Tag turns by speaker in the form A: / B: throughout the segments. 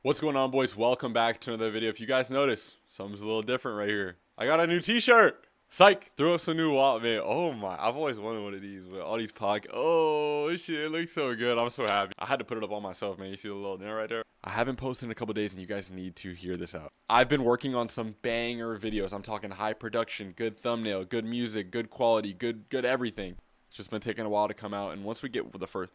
A: What's going on, boys? Welcome back to another video. If you guys notice, something's a little different right here. I got a new t-shirt. Psych, threw up some new wallet, man. Oh my, I've always wanted one of these with all these pockets. Oh shit, it looks so good. I'm so happy. I had to put it up on myself, man. You see the little nail right there? I haven't posted in a couple days and you guys need to hear this out. I've been working on some banger videos. I'm talking high production, good thumbnail, good music, good quality, good everything. It's just been taking a while to come out, and once we get the first,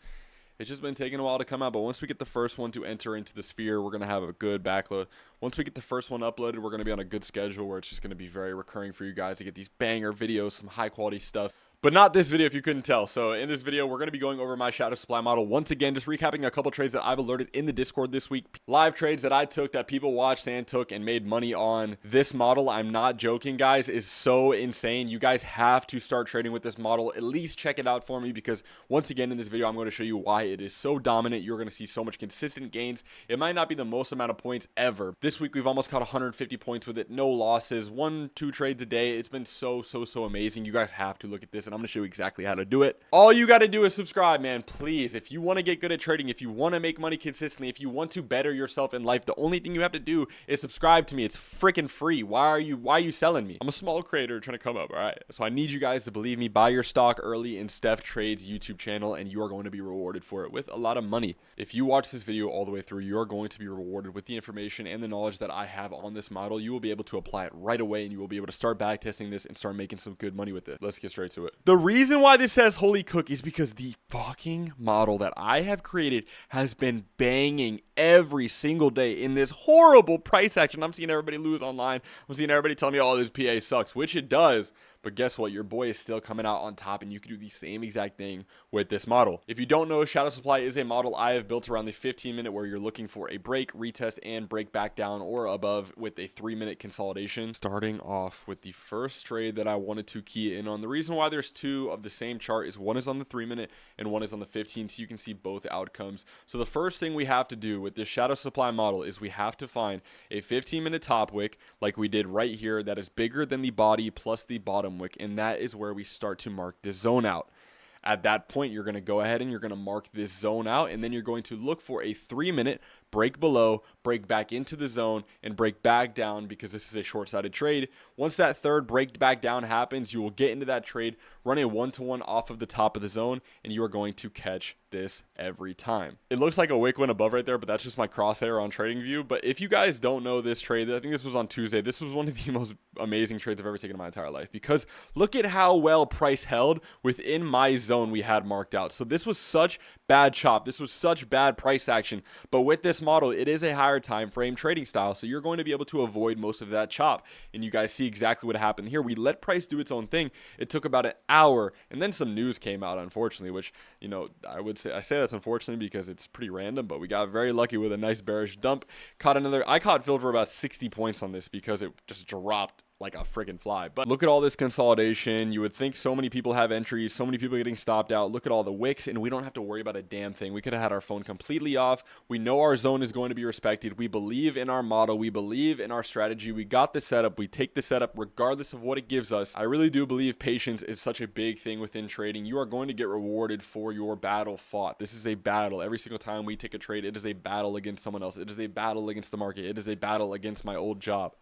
A: it's just been taking a while to come out, but once we get the first one to enter into the sphere, we're going to have a good backload. Once we get the first one uploaded, we're going to be on a good schedule where it's just going to be very recurring for you guys to get these banger videos, some high quality stuff. But not this video if you couldn't tell. So in this video, we're going to be going over my shadow supply model. Once again, just recapping a couple trades that I've alerted in the Discord this week. Live trades that I took that people watched and took and made money on. This model, I'm not joking, guys, is so insane. You guys have to start trading with this model. At least check it out for me, because once again in this video, I'm going to show you why it is so dominant. You're going to see so much consistent gains. It might not be the most amount of points ever. This week, we've almost caught 150 points with it. No losses. 1-2 trades a day. It's been so amazing. You guys have to look at this, and I'm going to show you exactly how to do it. All you got to do is subscribe, man. Please, if you want to get good at trading, if you want to make money consistently, if you want to better yourself in life, the only thing you have to do is subscribe to me. It's freaking free. Why are you selling me? I'm a small creator trying to come up, all right? So I need you guys to believe me. Buy your stock early in StephTradez YouTube channel, and you are going to be rewarded for it with a lot of money. If you watch this video all the way through, you are going to be rewarded with the information and the knowledge that I have on this model. You will be able to apply it right away, and you will be able to start back testing this and start making some good money with it. Let's get straight to it. The reason why this says holy cook is because the fucking model that I have created has been banging every single day in this horrible price action. I'm seeing everybody lose online. I'm seeing everybody tell me, oh, this PA sucks, which it does. But guess what? Your boy is still coming out on top, and you can do the same exact thing with this model. If you don't know, Shadow Supply is a model I have built around the 15-minute where you're looking for a break, retest, and break back down or above with a 3-minute consolidation. Starting off with the first trade that I wanted to key in on. The reason why there's two of the same chart is one is on the 3-minute and one is on the 15, so you can see both outcomes. So the first thing we have to do with this Shadow Supply model is we have to find a 15-minute top wick like we did right here that is bigger than the body plus the bottom wick, and that is where we start to mark this zone out. At that point, you're going to go ahead and you're going to mark this zone out, and then you're going to look for a 3-minute break below, break back into the zone, and break back down, because this is a short-sided trade. Once that third break back down happens, you will get into that trade, run a 1-to-1 off of the top of the zone, and you are going to catch this every time. It looks like a wick went above right there, but that's just my crosshair on TradingView. But if you guys don't know this trade, I think this was on Tuesday. This was one of the most amazing trades I've ever taken in my entire life, because look at how well price held within my zone we had marked out. So this was such bad chop. This was such bad price action. But with this model, it is a higher time frame trading style, so you're going to be able to avoid most of that chop. And you guys see exactly what happened here. We let price do its own thing. It took about an hour, and then some news came out, unfortunately, which, you know, I say that's unfortunately because it's pretty random, but we got very lucky with a nice bearish dump. I caught filled for about 60 points on this because it just dropped like a friggin' fly. But look at all this consolidation. You would think so many people have entries, so many people getting stopped out. Look at all the wicks, and we don't have to worry about a damn thing. We could have had our phone completely off. We know our zone is going to be respected. We believe in our model. We believe in our strategy. We got the setup. We take the setup regardless of what it gives us. I really do believe patience is such a big thing within trading. You are going to get rewarded for your battle fought. This is a battle. Every single time we take a trade, it is a battle against someone else. It is a battle against the market. It is a battle against my old job.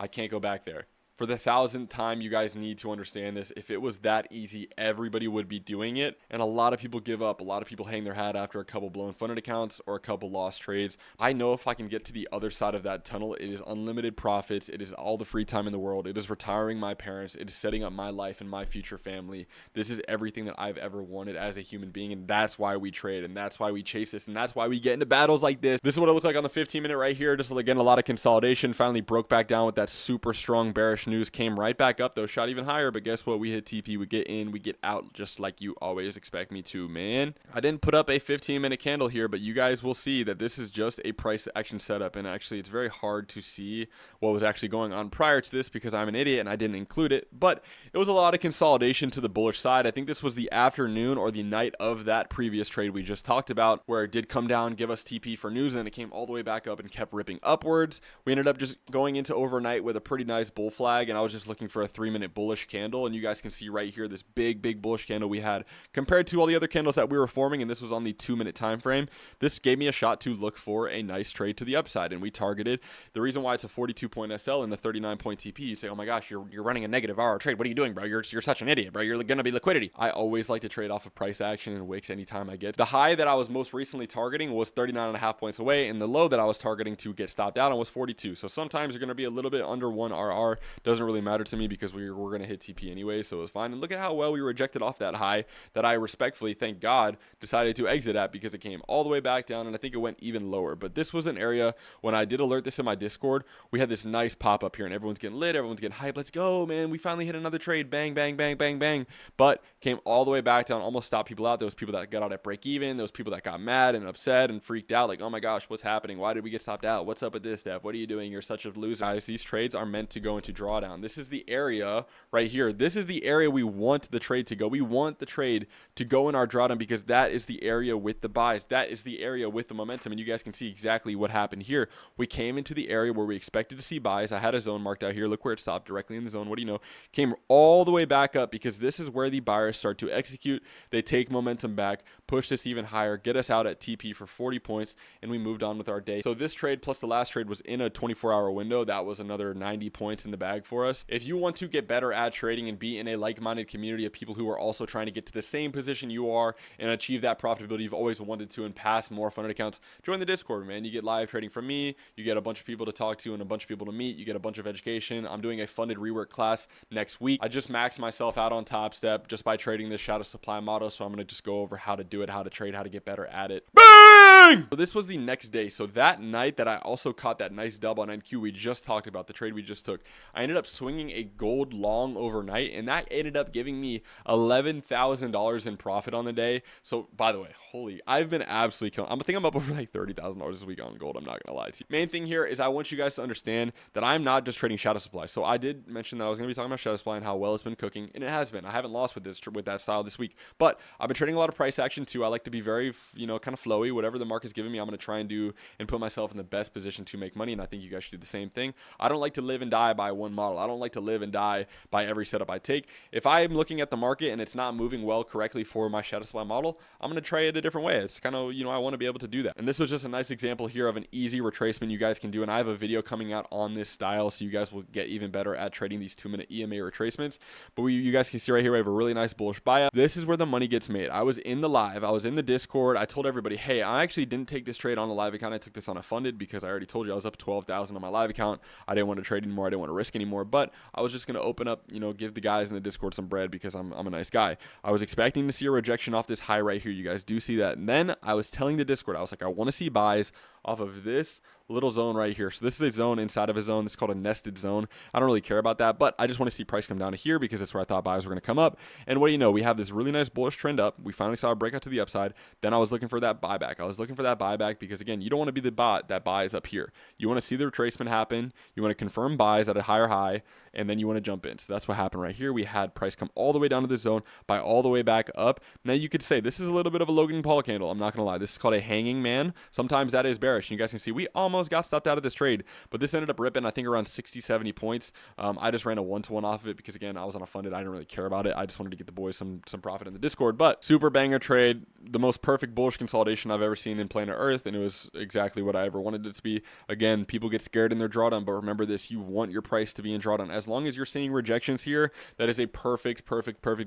A: I can't go back there. For the 1,000th time, you guys need to understand this. If it was that easy, everybody would be doing it. And a lot of people give up. A lot of people hang their hat after a couple blown funded accounts or a couple lost trades. I know if I can get to the other side of that tunnel, it is unlimited profits. It is all the free time in the world. It is retiring my parents. It is setting up my life and my future family. This is everything that I've ever wanted as a human being. And that's why we trade. And that's why we chase this. And that's why we get into battles like this. This is what it looked like on the 15-minute right here. Just again, a lot of consolidation. Finally broke back down with that super strong bearish news, came right back up though, shot even higher, but guess what? We hit TP, we get in, we get out, just like you always expect me to, man. I didn't put up a 15-minute candle here, but you guys will see that this is just a price action setup, and actually it's very hard to see what was actually going on prior to this because I'm an idiot and I didn't include it. But it was a lot of consolidation to the bullish side. I think this was the afternoon or the night of that previous trade we just talked about, where it did come down, give us TP for news, and then it came all the way back up and kept ripping upwards. We ended up just going into overnight with a pretty nice bull flag flag, and I was just looking for a 3-minute bullish candle. And you guys can see right here this big bullish candle we had compared to all the other candles that we were forming, and this was on the 2-minute time frame. This gave me a shot to look for a nice trade to the upside, and we targeted. The reason why it's a 42-point SL and the 39-point TP, you say, oh my gosh, you're running a negative hour trade. What are you doing, bro? You're such an idiot, bro. You're gonna be liquidity. I always like to trade off of price action and wicks anytime I get. The high that I was most recently targeting was 39.5 points away, and the low that I was targeting to get stopped out on was 42. So sometimes you're gonna be a little bit under 1 RR. Doesn't really matter to me because we're gonna hit TP anyway, so it was fine. And look at how well we rejected off that high that I respectfully, thank God, decided to exit at, because it came all the way back down, and I think it went even lower. But this was an area, when I did alert this in my Discord, we had this nice pop up here, and everyone's getting lit, everyone's getting hyped. Let's go, man. We finally hit another trade. Bang, bang, bang, bang, bang. But came all the way back down, almost stopped people out. There was people that got out at break even. There was people that got mad and upset and freaked out, like, oh my gosh, what's happening? Why did we get stopped out? What's up with this, Steph? What are you doing? You're such a loser. Guys, these trades are meant to go into drawdown. This is the area right here. This is the area we want the trade to go. We want the trade to go in our drawdown, because that is the area with the buys. That is the area with the momentum. And you guys can see exactly what happened here. We came into the area where we expected to see buys. I had a zone marked out here. Look where it stopped, directly in the zone. What do you know? Came all the way back up, because this is where the buyers start to execute. They take momentum back, push this even higher, get us out at TP for 40 points, and we moved on with our day. So this trade plus the last trade was in a 24-hour window. That was another 90 points in the bag for us. If you want to get better at trading and be in a like-minded community of people who are also trying to get to the same position you are and achieve that profitability you've always wanted to and pass more funded accounts, join the Discord, man. You get live trading from me. You get a bunch of people to talk to and a bunch of people to meet. You get a bunch of education. I'm doing a funded rework class next week. I just maxed myself out on Top Step just by trading this shadow supply model, so I'm going to just go over how to do it, how to trade, how to get better at it. Bang! So this was the next day. So that night that I also caught that nice dub on NQ we just talked about, the trade we just took, I ended up swinging a gold long overnight, and that ended up giving me $11,000 in profit on the day. So by the way, I've been absolutely killing. I think I'm up over like $30,000 this week on gold. I'm not gonna lie to you. Main thing here is I want you guys to understand that I'm not just trading shadow supply. So I did mention that I was gonna be talking about shadow supply and how well it's been cooking, and it has been. I haven't lost with that style this week, but I've been trading a lot of price action too. I like to be very, kind of flowy. Whatever the market's giving me, I'm gonna try and do and put myself in the best position to make money, and I think you guys should do the same thing. I don't like to live and die by one model. I don't like to live and die by every setup I take. If I'm looking at the market and it's not moving well correctly for my shadow supply model, I'm gonna try it a different way. It's kind of, I want to be able to do that. And this was just a nice example here of an easy retracement you guys can do. And I have a video coming out on this style, so you guys will get even better at trading these 2-minute EMA retracements. But you guys can see right here, we have a really nice bullish buyout. This is where the money gets made. I was in the live. I was in the Discord. I told everybody, hey, I actually didn't take this trade on a live account. I took this on a funded, because I already told you I was up 12,000 on my live account. I didn't want to trade anymore. I didn't want to risk anymore. But I was just going to open up, give the guys in the Discord some bread, because I'm a nice guy. I was expecting to see a rejection off this high right here. You guys do see that. And then I was telling the Discord, I was like, I want to see buys off of this little zone right here. So this is a zone inside of a zone. This is called a nested zone. I don't really care about that, but I just want to see price come down to here, because that's where I thought buys were going to come up. And what do you know? We have this really nice bullish trend up. We finally saw a breakout to the upside. Then I was looking for that buyback. Because again, you don't want to be the bot that buys up here. You want to see the retracement happen. You want to confirm buys at a higher high, and then you want to jump in. So that's what happened right here. We had price come all the way down to this zone, buy all the way back up. Now you could say this is a little bit of a Logan Paul candle. I'm not going to lie. This is called a hanging man. Sometimes that is bearish. And you guys can see we almost got stopped out of this trade, but this ended up ripping, I think, around 60-70 points. I just ran a 1-to-1 off of it, because again, I was on a funded. I didn't really care about it. I just wanted to get the boys some profit in the Discord. But super banger trade, the most perfect bullish consolidation I've ever seen in planet Earth, and it was exactly what I ever wanted it to be. Again, people get scared in their drawdown, but remember this: you want your price to be in drawdown. As long as you're seeing rejections here, that is a perfect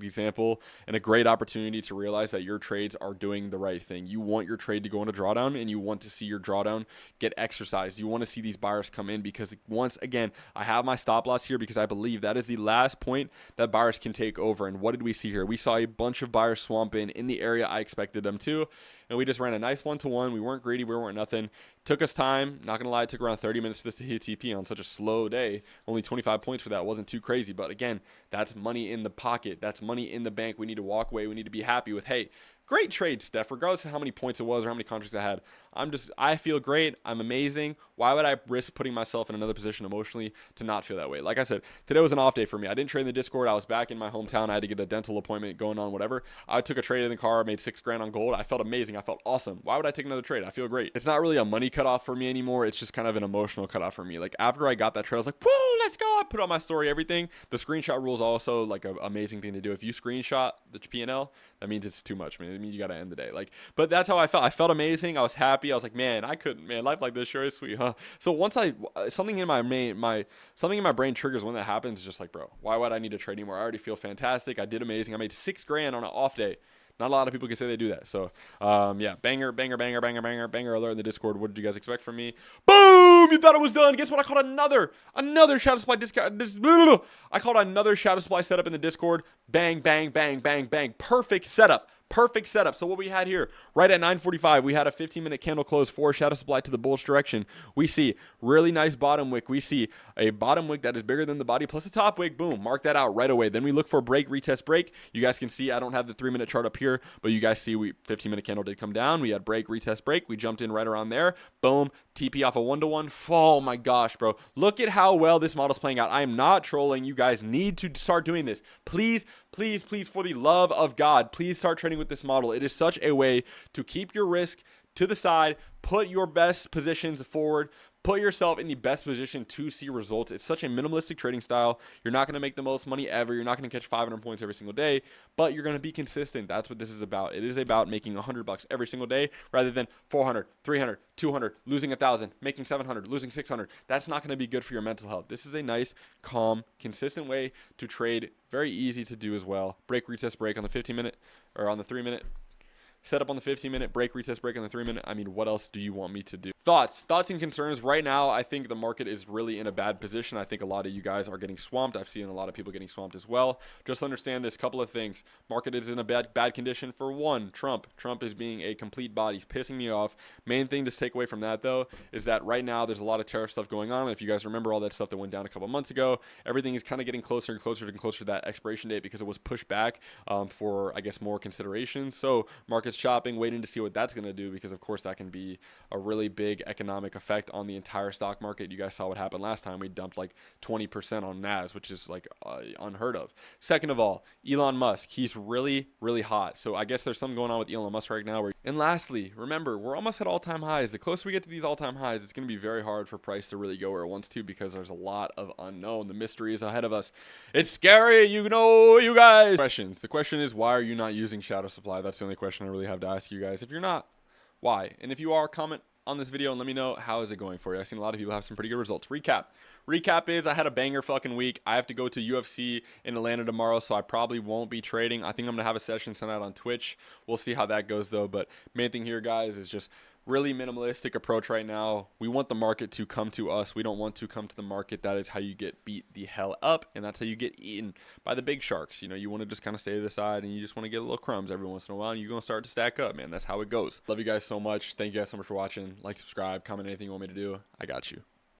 A: example and a great opportunity to realize that your trades are doing the right thing. You want your trade to go into drawdown, and you want to see your drawdown get exercised. You want to see these buyers come in, because once again, I have my stop loss here, because I believe that is the last point that buyers can take over. And what did we see here? We saw a bunch of buyers swamp in the area I expected them to, and we just ran a nice 1-to-1. We weren't greedy. We weren't nothing. Took us time. Not going to lie, it took around 30 minutes for this to hit TP on such a slow day. Only 25 points for that. Wasn't too crazy. But again, that's money in the pocket. That's money in the bank. We need to walk away. We need to be happy with, hey, great trade, Steph, regardless of how many points it was or how many contracts I had. I feel great. I'm amazing. Why would I risk putting myself in another position emotionally to not feel that way? Like I said, today was an off day for me. I didn't trade in the Discord. I was back in my hometown. I had to get a dental appointment going on, whatever. I took a trade in the car, made $6,000 on gold. I felt amazing. I felt awesome. Why would I take another trade? I feel great. It's not really a money cutoff for me anymore. It's just kind of an emotional cutoff for me. Like after I got that trade, I was like, whoa, let's go. I put on my story, everything. The screenshot rule is also like an amazing thing to do. If you screenshot the P&L, that means it's too much, man. It means you got to end the day. Like, but that's how I felt. I felt amazing. I was happy. I was like, man, life like this sure is sweet, huh? So once something in my brain triggers when that happens, just like, bro, why would I need to trade anymore? I already feel fantastic. I did amazing. I made $6,000 on an off day. Not a lot of people can say they do that. So, yeah, banger alert in the Discord. What did you guys expect from me? Boom! You thought it was done. Guess what? I called another shadow supply discount. I called another shadow supply setup in the Discord. Bang, bang, bang, bang, bang. Perfect setup. So what we had here, right at 9:45, we had a 15-minute candle close for shadow supply to the bullish direction. We see really nice bottom wick. We see a bottom wick that is bigger than the body plus the top wick. Boom, mark that out right away. Then we look for break, retest, break. You guys can see I don't have the 3-minute chart up here, but you guys see 15-minute candle did come down. We had break, retest, break. We jumped in right around there. Boom, TP off a 1-to-1. Oh my gosh, bro. Look at how well this model's playing out. I am not trolling. You guys need to start doing this. Please, for the love of God, please start trading with this model. It is such a way to keep your risk to the side, put your best positions forward, put yourself in the best position to see results. It's such a minimalistic trading style. You're not going to make the most money ever. You're not going to catch 500 points every single day, but you're going to be consistent. That's what this is about. It is about making $100 every single day rather than 400, 300, 200, losing 1,000, making 700, losing 600. That's not going to be good for your mental health. This is a nice, calm, consistent way to trade. Very easy to do as well. Break, retest, break on the 15-minute or on the 3-minute. Set up on the 15-minute, break, retest, break on the 3-minute. I mean, what else do you want me to do? Thoughts and concerns. Right now, I think the market is really in a bad position. I think a lot of you guys are getting swamped. I've seen a lot of people getting swamped as well. Just understand this couple of things. Market is in a bad condition for one. Trump is being a complete bot. He's pissing me off. Main thing to take away from that, though, is that right now there's a lot of tariff stuff going on. If you guys remember all that stuff that went down a couple months ago, everything is kind of getting closer and closer to that expiration date because it was pushed back for, I guess, more consideration. So market's chopping, waiting to see what that's going to do because, of course, that can be a really big economic effect on the entire stock market. You guys saw what happened last time. We dumped like 20% on NAS, which is like unheard of. Second of all, Elon Musk, he's really, really hot. So I guess there's something going on with Elon Musk right now. And lastly, remember, we're almost at all-time highs. The closer we get to these all-time highs, it's going to be very hard for price to really go where it wants to because there's a lot of unknown. The mystery is ahead of us. It's scary, you guys. Questions. The question is, why are you not using shadow supply? That's the only question I really have to ask you guys. If you're not, why? And if you are, comment on this video and let me know how is it going for you. I've seen a lot of people have some pretty good results. Recap is I had a banger fucking week. I have to go to UFC in Atlanta tomorrow, so I probably won't be trading. I think I'm gonna have a session tonight on Twitch. We'll see how that goes though. But main thing here, guys, is just really minimalistic approach right now. We want the market to come to us. We don't want to come to the market. That is how you get beat the hell up, and that's how you get eaten by the big sharks. You know, you want to just kind of stay to the side, and you just want to get a little crumbs every once in a while, and you're going to start to stack up, man. That's how it goes. Love you guys so much. Thank you guys so much for watching. Like, subscribe, comment anything you want me to do. I got you.